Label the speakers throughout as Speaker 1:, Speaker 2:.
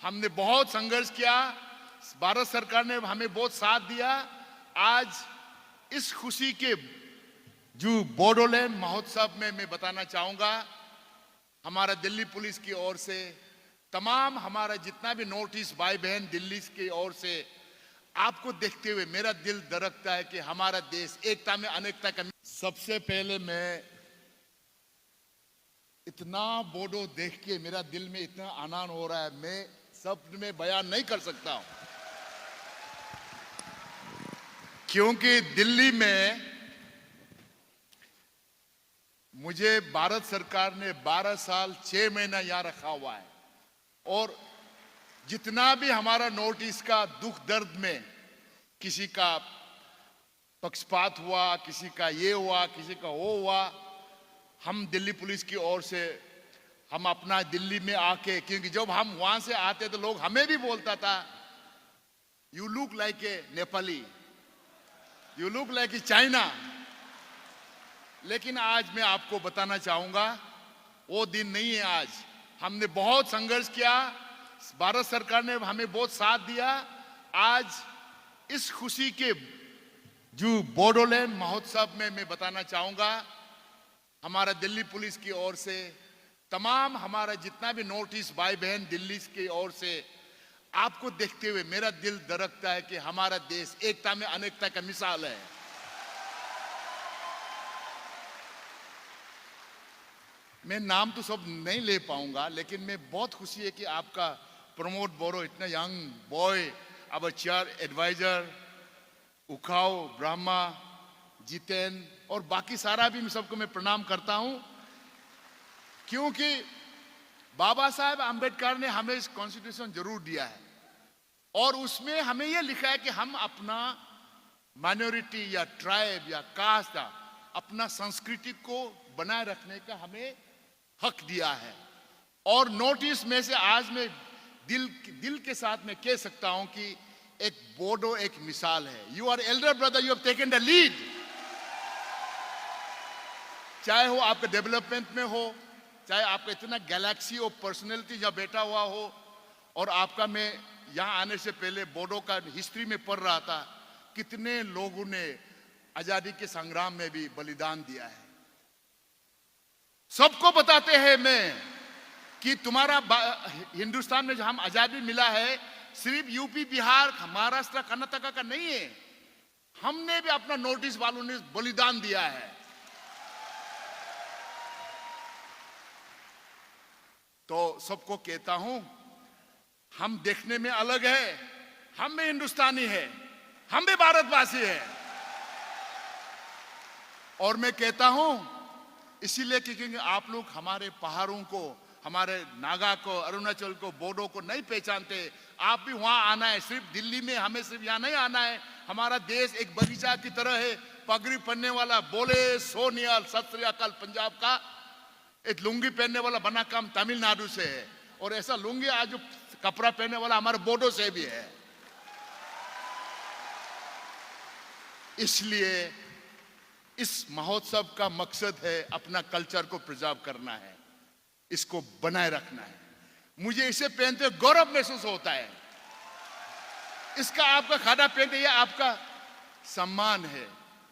Speaker 1: हमने बहुत संघर्ष किया, भारत सरकार ने हमें बहुत साथ दिया। आज इस खुशी के जो बोडोलैंड महोत्सव में मैं बताना चाहूंगा, हमारा दिल्ली पुलिस की ओर से तमाम हमारा जितना भी नॉर्थ ईस्ट भाई बहन दिल्ली की ओर से आपको देखते हुए मेरा दिल धड़कता है कि हमारा देश एकता में अनेकता का। सबसे पहले मैं इतना बोडो देख के मेरा दिल में इतना आनंद हो रहा है, मैं शब्द में बयान नहीं कर सकता हूं। क्योंकि दिल्ली में मुझे भारत सरकार ने 12 साल 6 महीना यहां रखा हुआ है और जितना भी हमारा नॉर्थ ईस्ट का दुख दर्द में किसी का पक्षपात हुआ, किसी का ये हुआ, किसी का वो हुआ, हम दिल्ली पुलिस की ओर से हम अपना दिल्ली में आके, क्योंकि जब हम वहां से आते तो लोग हमें भी बोलता था you look like a Nepali, you look like A China. लेकिन आज मैं आपको बताना चाहूंगा वो दिन नहीं है। आज हमने बहुत संघर्ष किया, भारत सरकार ने हमें बहुत साथ दिया। आज इस खुशी के जो बोडोलैंड महोत्सव में मैं बताना चाहूंगा, हमारा दिल्ली पुलिस की ओर से तमाम हमारा जितना भी नॉर्थ ईस्ट भाई बहन दिल्ली की ओर से आपको देखते हुए मेरा दिल धड़कता है कि हमारा देश एकता में अनेकता का मिसाल है। मैं नाम तो सब नहीं ले पाऊंगा, लेकिन मैं बहुत खुशी है कि आपका प्रमोद बोरो इतना यंग बॉय, अब चेयर एडवाइजर उखाओ, ब्रह्मा, जितेन और बाकी सारा भी सबको मैं प्रणाम करता हूं। क्योंकि बाबा साहेब आंबेडकर ने हमें इस कॉन्स्टिट्यूशन जरूर दिया है और उसमें हमें यह लिखा है कि हम अपना माइनॉरिटी या ट्राइब या कास्ट या अपना संस्कृति को बनाए रखने का हमें हक दिया है। और नॉर्थ ईस्ट में से आज मैं दिल के साथ में कह सकता हूं कि एक बोडो एक मिसाल है। You are elder brother, you have taken the lead. चाहे हो आपके डेवलपमेंट में हो, चाहे आपका इतना गैलेक्सी ऑफ पर्सनैलिटी जहां बैठा हुआ हो, और आपका मैं यहां आने से पहले बोडो का हिस्ट्री में पढ़ रहा था, कितने लोगों ने आजादी के संग्राम में भी बलिदान दिया है। सबको बताते हैं मैं कि तुम्हारा हिंदुस्तान में जो हम आजादी मिला है सिर्फ यूपी, बिहार, महाराष्ट्र, कर्नाटक का नहीं है, हमने भी अपना नॉर्थ ईस्ट वालों ने बलिदान दिया है। तो सबको कहता हूं हम देखने में अलग है, हम भी हिंदुस्तानी है, हम भी भारतवासी है। और मैं कहता हूं इसीलिए क्योंकि आप लोग हमारे पहाड़ों को, हमारे नागा को, अरुणाचल को, बोडो को नहीं पहचानते। आप भी वहां आना है, सिर्फ दिल्ली में हमें सिर्फ यहां नहीं आना है। हमारा देश एक बगीचा की तरह है, पगड़ी पहनने वाला बोले सो निहाल सत श्री अकाल पंजाब का, एक लुंगी पहनने वाला बना काम तमिलनाडु से है, और ऐसा लुंगी आज जो कपड़ा पहनने वाला हमारे बोडो से भी है। इसलिए इस महोत्सव का मकसद है अपना कल्चर को प्रिजर्व करना है, इसको बनाए रखना है। मुझे इसे पहनते गौरव महसूस होता है। इसका आपका खाना पहनते ये आपका सम्मान है,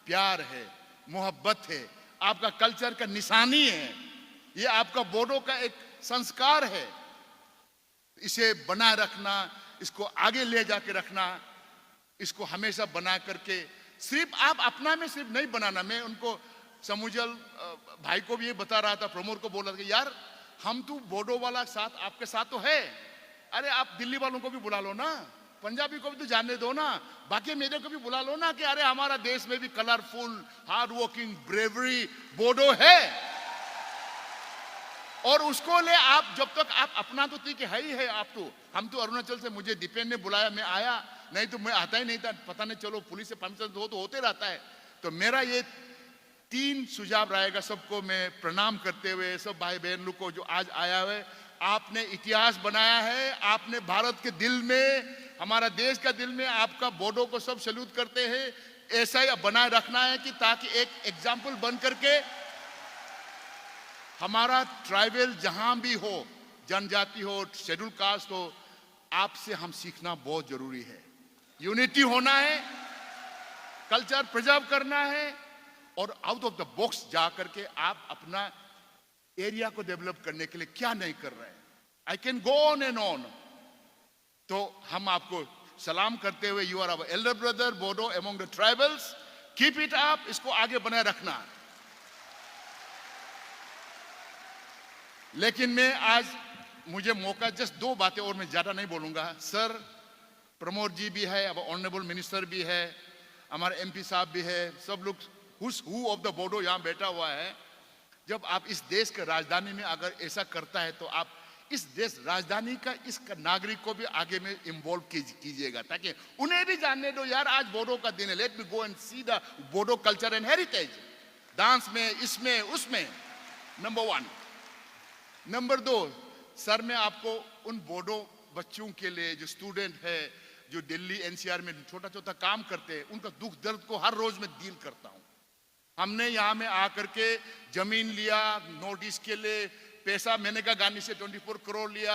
Speaker 1: प्यार है, मोहब्बत है, आपका कल्चर का निशानी है, ये आपका बोडो का एक संस्कार है। इसे बनाए रखना, इसको आगे ले जाके रखना, इसको हमेशा बना करके सिर्फ आप अपना में सिर्फ नहीं बनाना। मैं उनको समुजल भाई को भी ये बता रहा था, प्रमोद को बोल रहा था कि यार हम तो बोडो वाला साथ आपके साथ तो है, अरे आप दिल्ली वालों को भी बुला लो ना, पंजाबी को भी तो जानने दो ना, बाकी मेरे को भी बुला लो ना कि अरे हमारा देश में भी colourful hard working bravery Bodo है। और उसको ले आप जब तक आप अपना तो ठीक है ही है। आप तो हम तो अरुणाचल से मुझे दीपेन ने बुलाया, मैं आया, नहीं तो मैं आता ही नहीं था। पता नहीं चलो पुलिस से परमिशन हो तो होते रहता है। तो मेरा ये 3 सुझाव रहेगा सबको मैं प्रणाम करते हुए, सब भाई बहन लोग को जो आज आया हुए, आपने इतिहास बनाया है, आपने भारत के दिल में, हमारा देश का दिल में आपका बोडो को सब सैल्यूट करते हैं। ऐसा ही बनाए रखना है कि ताकि एक एग्जाम्पल बन करके हमारा ट्राइबल जहां भी हो, जनजाति हो, शेड्यूल कास्ट हो, आपसे हम सीखना बहुत जरूरी है। यूनिटी होना है, कल्चर प्रिजर्व करना है, और आउट ऑफ द बॉक्स जा करके आप अपना एरिया को डेवलप करने के लिए क्या नहीं कर रहे हैं। I can go on and on. तो हम आपको सलाम करते हुए, you are our elder brother Bodo among the tribals, keep it up, इसको आगे बनाए रखना। लेकिन मैं आज मुझे मौका, जस्ट 2 बातें और, मैं ज्यादा नहीं बोलूंगा। सर प्रमोद जी भी है, अब ऑनरेबल मिनिस्टर भी है, हमारे एमपी साहब भी है, सब लोग हु ऑफ द बोडो यहां बैठा हुआ है। जब आप इस देश के राजधानी में अगर ऐसा करता है तो आप इस देश राजधानी का इस नागरिक को भी आगे में इन्वॉल्व कीजिएगा, ताकि उन्हें भी जानने दो यार आज बोडो का दिन है, let me go and see the Bodo culture and heritage, dance में, इसमें उसमें। नंबर 1। नंबर 2, सर मैं आपको उन बोडो बच्चों के लिए जो स्टूडेंट है, जो दिल्ली एनसीआर में छोटा छोटा काम करते हैं, उनका दुख दर्द को हर रोज में डील करता हूं। हमने यहाँ में आकर के जमीन लिया, नोटिस के लिए पैसा, मैंने कहा गांधी से 24 करोड़ लिया,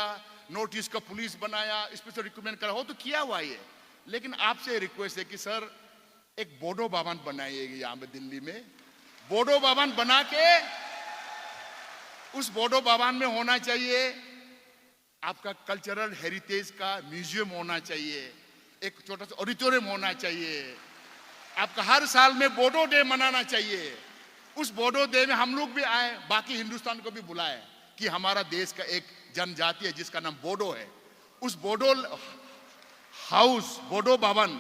Speaker 1: नोटिस का पुलिस बनाया, स्पेशल रिक्रूटमेंट करा, हो तो किया हुआ ये। लेकिन आपसे रिक्वेस्ट है कि सर एक बोडो भवन बनाइएगा यहाँ पे दिल्ली में। बोडो भवन बना के उस बोडो भवन में होना चाहिए आपका कल्चरल हेरिटेज का म्यूजियम होना चाहिए, एक छोटा सा ऑडिटोरियम होना चाहिए, आपका हर साल में बोडो डे मनाना चाहिए। उस बोडो डे में हम लोग भी आए, बाकी हिंदुस्तान को भी बुलाए कि हमारा देश का एक जनजाति है जिसका नाम बोडो है। उस बोडो हाउस, बोडो भवन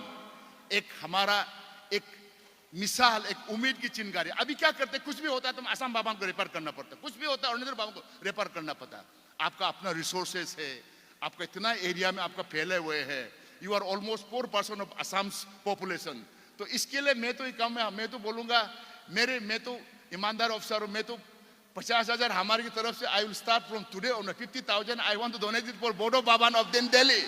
Speaker 1: एक हमारा एक मिसाल, एक उम्मीद की चिंगारी। अभी क्या करते, कुछ भी होता है तो असम भवन को रेफर करना पड़ता है, कुछ भी होता है अरुणाचल भवन को रेफर करना पड़ता है। आपका अपना रिसोर्सेस है, आपका इतना एरिया में आपका फैले हुए है, you are almost 4% of Assam population. तो इसके लिए मैं तो बोलूंगा, मैं तो ईमानदार ऑफिसर हूं, मैं तो 50,000 हमारी की तरफ से I will start from today on 50,000 I want to donate it for Bodo Bhavan of Delhi.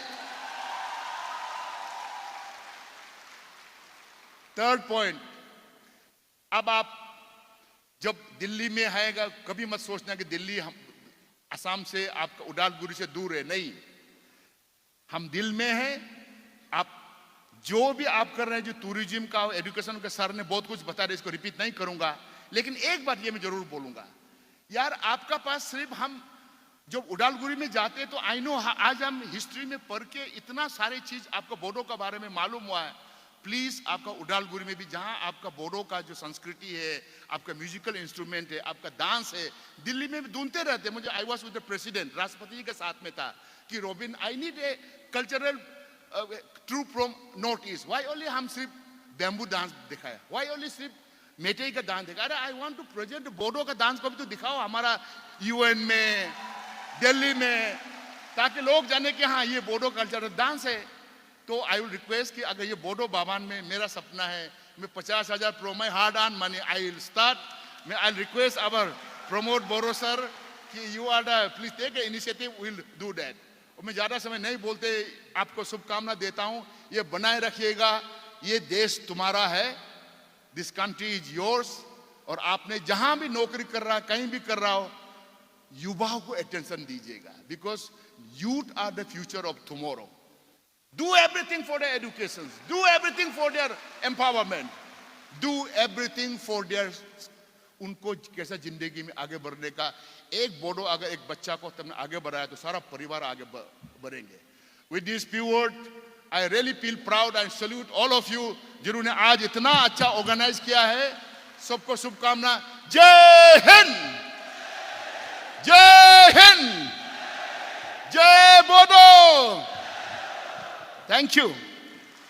Speaker 1: Third point, अब आप जब दिल्ली में आएगा, कभी मत सोचना कि दिल्ली हम असम से, आपका उडालगुरी से दूर है, नहीं, हम दिल में हैं। आप जो भी आप कर रहे हैं, जो टूरिज्म का, एजुकेशन का, सर ने बहुत कुछ बता रहे, इसको रिपीट नहीं करूंगा। लेकिन एक बात ये मैं जरूर बोलूंगा, यार आपका पास सिर्फ हम जब उडालगुरी में जाते हैं तो आई नो, आज हम हिस्ट्री में पढ़ के इतना सारी चीज आपको बोडो के बारे में मालूम हुआ है। प्लीज आपका उडालगुरी में भी, जहां आपका बोडो का जो संस्कृति है, आपका म्यूजिकल इंस्ट्रूमेंट है, आपका डांस है, दिल्ली में भी ढूंढते रहते। मुझे I was with the president, राष्ट्रपति जी के साथ में था कि Robin I need a cultural troupe from North East. Why only हम सिर्फ बैम्बू डांस दिखाया, वाई ओनली सिर्फ मेटेई का डांस दिखाया? अरे I want to present Bodo का डांस को भी तो दिखाओ हमारा यूएन में, दिल्ली में, ताकि लोग जाने कि हाँ ये बोडो कल्चरल डांस है। तो आई विल रिक्वेस्ट कि अगर ये बोडो भवन में, मेरा सपना है, मैं 50,000 pro my hard on money I will start. मैं I request our Pramod Boro sir कि you are the, please take a initiative, will do that. और मैं ज्यादा समय नहीं बोलते, आपको शुभकामना देता हूं, ये बनाए रखिएगा, ये देश तुम्हारा है, दिस कंट्री इज योर्स। और आपने जहां भी नौकरी कर रहा, कहीं भी कर रहा हो, युवाओं को अटेंशन दीजिएगा, because youth are the future of tomorrow. Do everything for their education, do everything for their empowerment, do everything for their, उनको कैसा जिंदगी में आगे बढ़ने का। एक बोडो अगर एक बच्चा को तुमने आगे बढ़ाया तो सारा परिवार आगे बढ़ेंगे। With this few words, I really feel proud and salute all of you जिन्होंने आज इतना अच्छा ऑर्गेनाइज किया है। सबको शुभकामना। जय हिंद, जय हिंद, जय बोडो। Thank you.